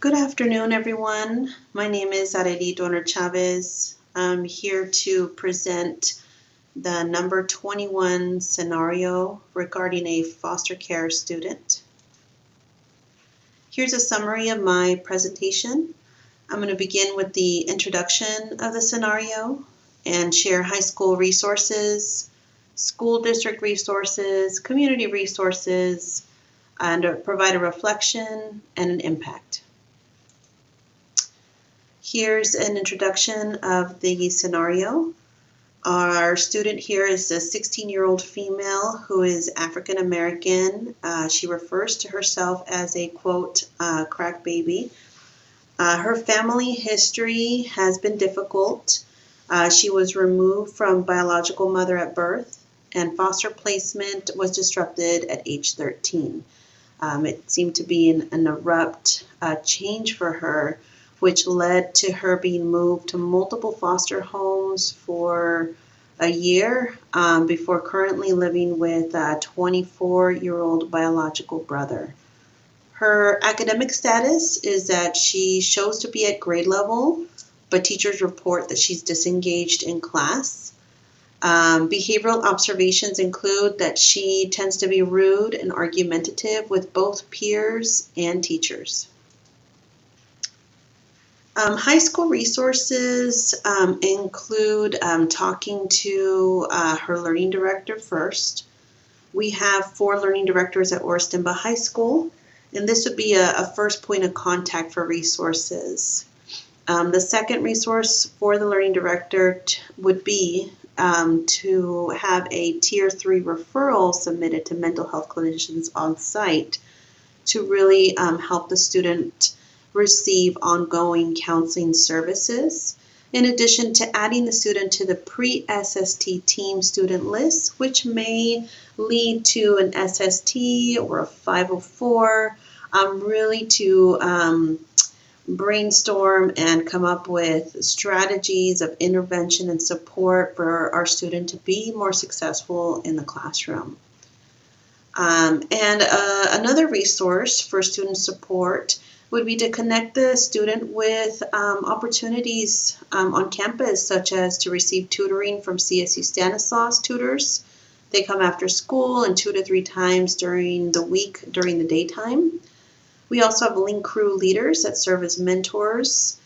Good afternoon, everyone. My name is Dohner-Chavez. I'm here to present the number 21 scenario regarding a foster care student. Here's a summary of my presentation. I'm going to begin with the introduction of the scenario and share high school resources, school district resources, community resources, and provide a reflection and an impact. Here's an introduction of the scenario. Our student here is a 16-year-old female who is African American. She refers to herself as a, quote, crack baby. Her family history has been difficult. She was removed from biological mother at birth, and foster placement was disrupted at age 13. It seemed to be an abrupt change for her, which led to her being moved to multiple foster homes for a year before currently living with a 24-year-old biological brother. Her academic status is that she shows to be at grade level, but teachers report that she's disengaged in class. Behavioral observations include that she tends to be rude and argumentative with both peers and teachers. High school resources include talking to her learning director first. We have 4 learning directors at Orest-Timba High School, and this would be a first point of contact for resources. The second resource for the learning director would be to have a Tier 3 referral submitted to mental health clinicians on site to really help the student receive ongoing counseling services, in addition to adding the student to the pre-SST team student list, which may lead to an SST or a 504, really to brainstorm and come up with strategies of intervention and support for our student to be more successful in the classroom. Another resource for student support would be to connect the student with opportunities on campus, such as to receive tutoring from CSU Stanislaus tutors. They come after school and 2 to 3 times during the week during the daytime. We also have Link Crew leaders that serve as mentors.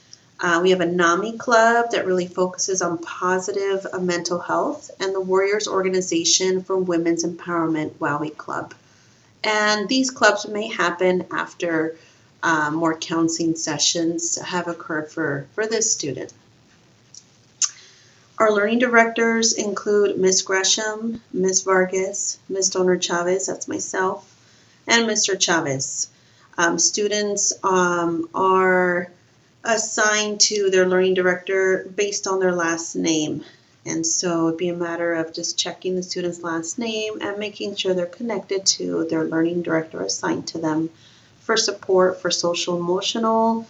We have a NAMI club that really focuses on positive mental health, and the Warriors Organization for Women's Empowerment, WOWI Club. And these clubs may happen after more counseling sessions have occurred for this student. Our learning directors include Ms. Gresham, Ms. Vargas, Ms. Dohner-Chavez, that's myself, and Mr. Chavez. Students are assigned to their learning director based on their last name. And so it'd be a matter of just checking the student's last name and making sure they're connected to their learning director assigned to them for support for social emotional,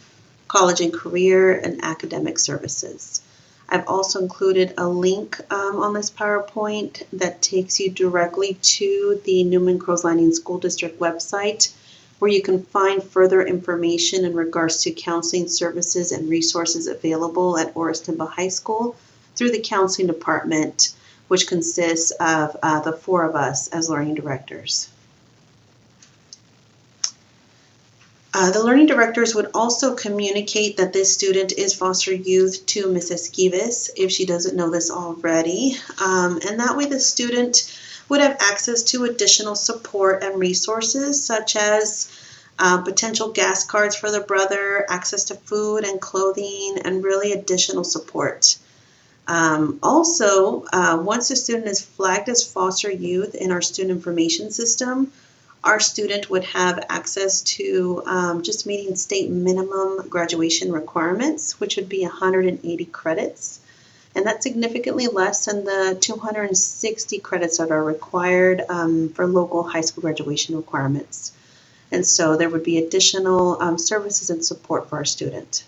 college and career, and academic services. I've also included a link on this PowerPoint that takes you directly to the Newman-Crows Landing School District website, where you can find further information in regards to counseling services and resources available at Orest-Timba High School through the counseling department, which consists of the 4 of us as learning directors. The learning directors would also communicate that this student is foster youth to Mrs. Esquives if she doesn't know this already. And that way the student would have access to additional support and resources such as potential gas cards for the brother, access to food and clothing, and really additional support. Also, once the student is flagged as foster youth in our student information system, our student would have access to just meeting state minimum graduation requirements, which would be 180 credits. And that's significantly less than the 260 credits that are required for local high school graduation requirements. And so there would be additional services and support for our student.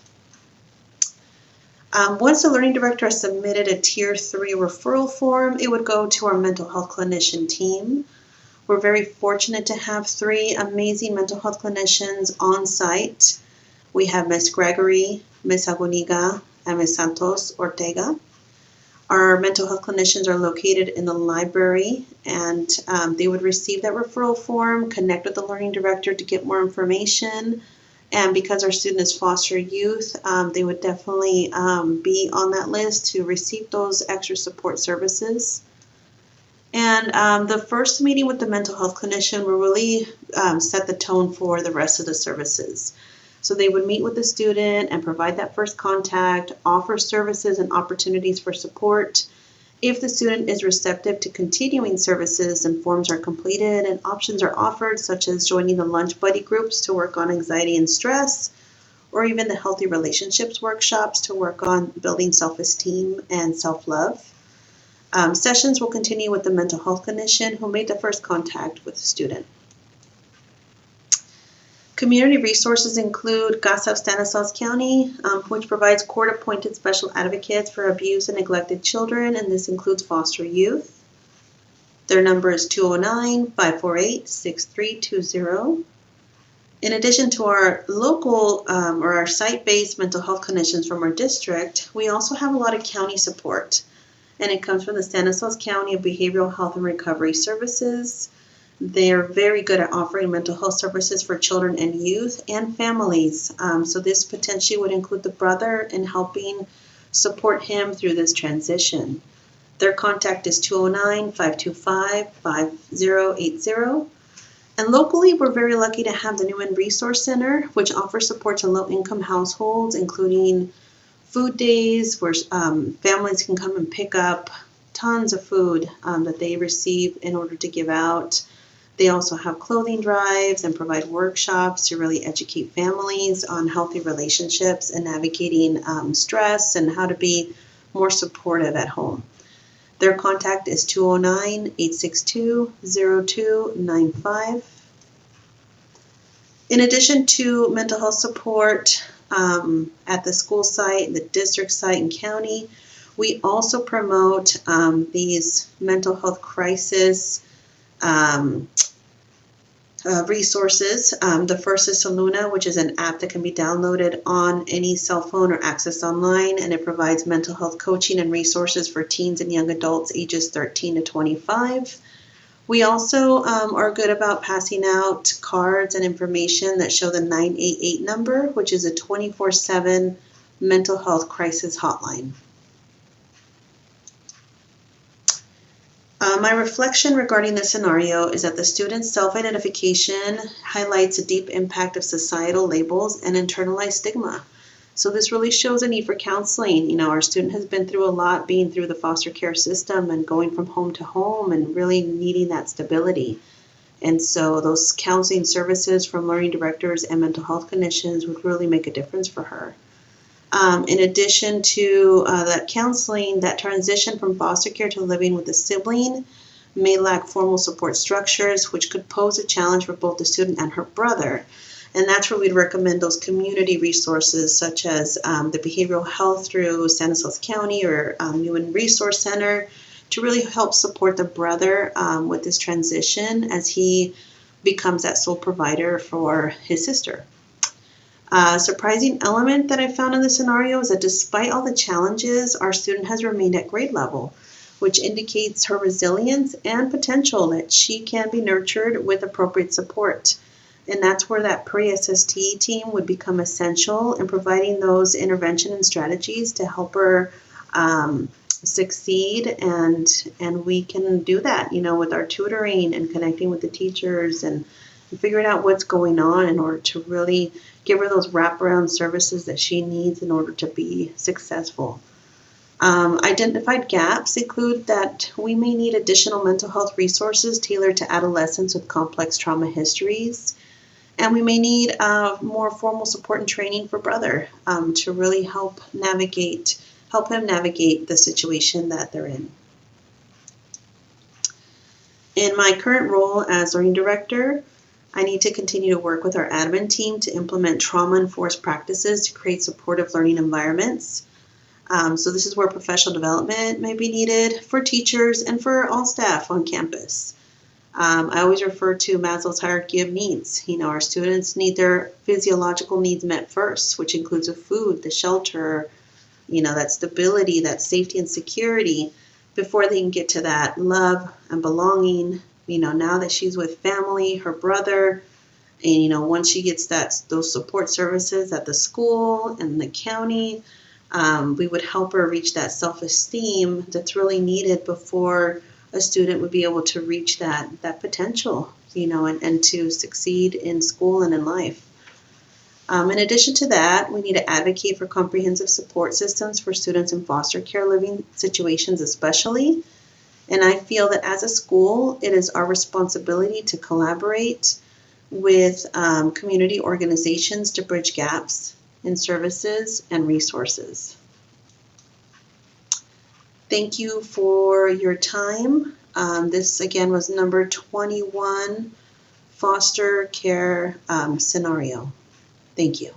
Once the learning director has submitted a Tier 3 referral form, it would go to our mental health clinician team. We're very fortunate to have 3 amazing mental health clinicians on site. We have Ms. Gregory, Ms. Agoniga, and Ms. Santos Ortega. Our mental health clinicians are located in the library, and they would receive that referral form, connect with the learning director to get more information. And because our student is foster youth, they would definitely be on that list to receive those extra support services. And the first meeting with the mental health clinician will really set the tone for the rest of the services. So they would meet with the student and provide that first contact, offer services and opportunities for support. If the student is receptive to continuing services, then forms are completed and options are offered, such as joining the lunch buddy groups to work on anxiety and stress, or even the healthy relationships workshops to work on building self-esteem and self-love. Sessions will continue with the mental health clinician who made the first contact with the student. Community resources include CASA of Stanislaus County, which provides court-appointed special advocates for abused and neglected children, and this includes foster youth. Their number is 209-548-6320. In addition to our local or our site-based mental health clinicians from our district, we also have a lot of county support, and it comes from the Stanislaus County Behavioral Health and Recovery Services. They're very good at offering mental health services for children and youth and families. So this potentially would include the brother in helping support him through this transition. Their contact is 209-525-5080. And locally, we're very lucky to have the Newman Resource Center, which offers support to low-income households, including food days where families can come and pick up tons of food that they receive in order to give out. They also have clothing drives and provide workshops to really educate families on healthy relationships and navigating stress and how to be more supportive at home. Their contact is 209-862-0295. In addition to mental health support at the school site, the district site, and county, we also promote these mental health crisis resources. The first is Saluna, which is an app that can be downloaded on any cell phone or accessed online, and it provides mental health coaching and resources for teens and young adults ages 13 to 25. We also are good about passing out cards and information that show the 988 number, which is a 24/7 mental health crisis hotline. My reflection regarding this scenario is that the student's self-identification highlights a deep impact of societal labels and internalized stigma. So this really shows a need for counseling. You know, our student has been through a lot being through the foster care system and going from home to home and really needing that stability. And so those counseling services from learning directors and mental health clinicians would really make a difference for her. In addition to that counseling, that transition from foster care to living with a sibling may lack formal support structures, which could pose a challenge for both the student and her brother. And that's where we'd recommend those community resources, such as the behavioral health through Stanislaus County or Newman Resource Center, to really help support the brother with this transition as he becomes that sole provider for his sister. A surprising element that I found in this scenario is that despite all the challenges, our student has remained at grade level, which indicates her resilience and potential that she can be nurtured with appropriate support. And that's where that pre-SST team would become essential in providing those intervention and strategies to help her succeed. And we can do that, you know, with our tutoring and connecting with the teachers and figuring out what's going on in order to really give her those wraparound services that she needs in order to be successful. Identified gaps include that we may need additional mental health resources tailored to adolescents with complex trauma histories. And we may need more formal support and training for brother to really help him navigate the situation that they're in. In my current role as learning director, I need to continue to work with our admin team to implement trauma-enforced practices to create supportive learning environments. So this is where professional development may be needed for teachers and for all staff on campus. I always refer to Maslow's hierarchy of needs. Our students need their physiological needs met first, which includes the food, the shelter, that stability, that safety and security, before they can get to that love and belonging. Now that she's with family, her brother, and once she gets those support services at the school and the county, we would help her reach that self-esteem that's really needed before a student would be able to reach that potential, and to succeed in school and in life. In addition to that, we need to advocate for comprehensive support systems for students in foster care living situations especially. And I feel that as a school, it is our responsibility to collaborate with community organizations to bridge gaps in services and resources. Thank you for your time. This again was number 21, foster care scenario. Thank you.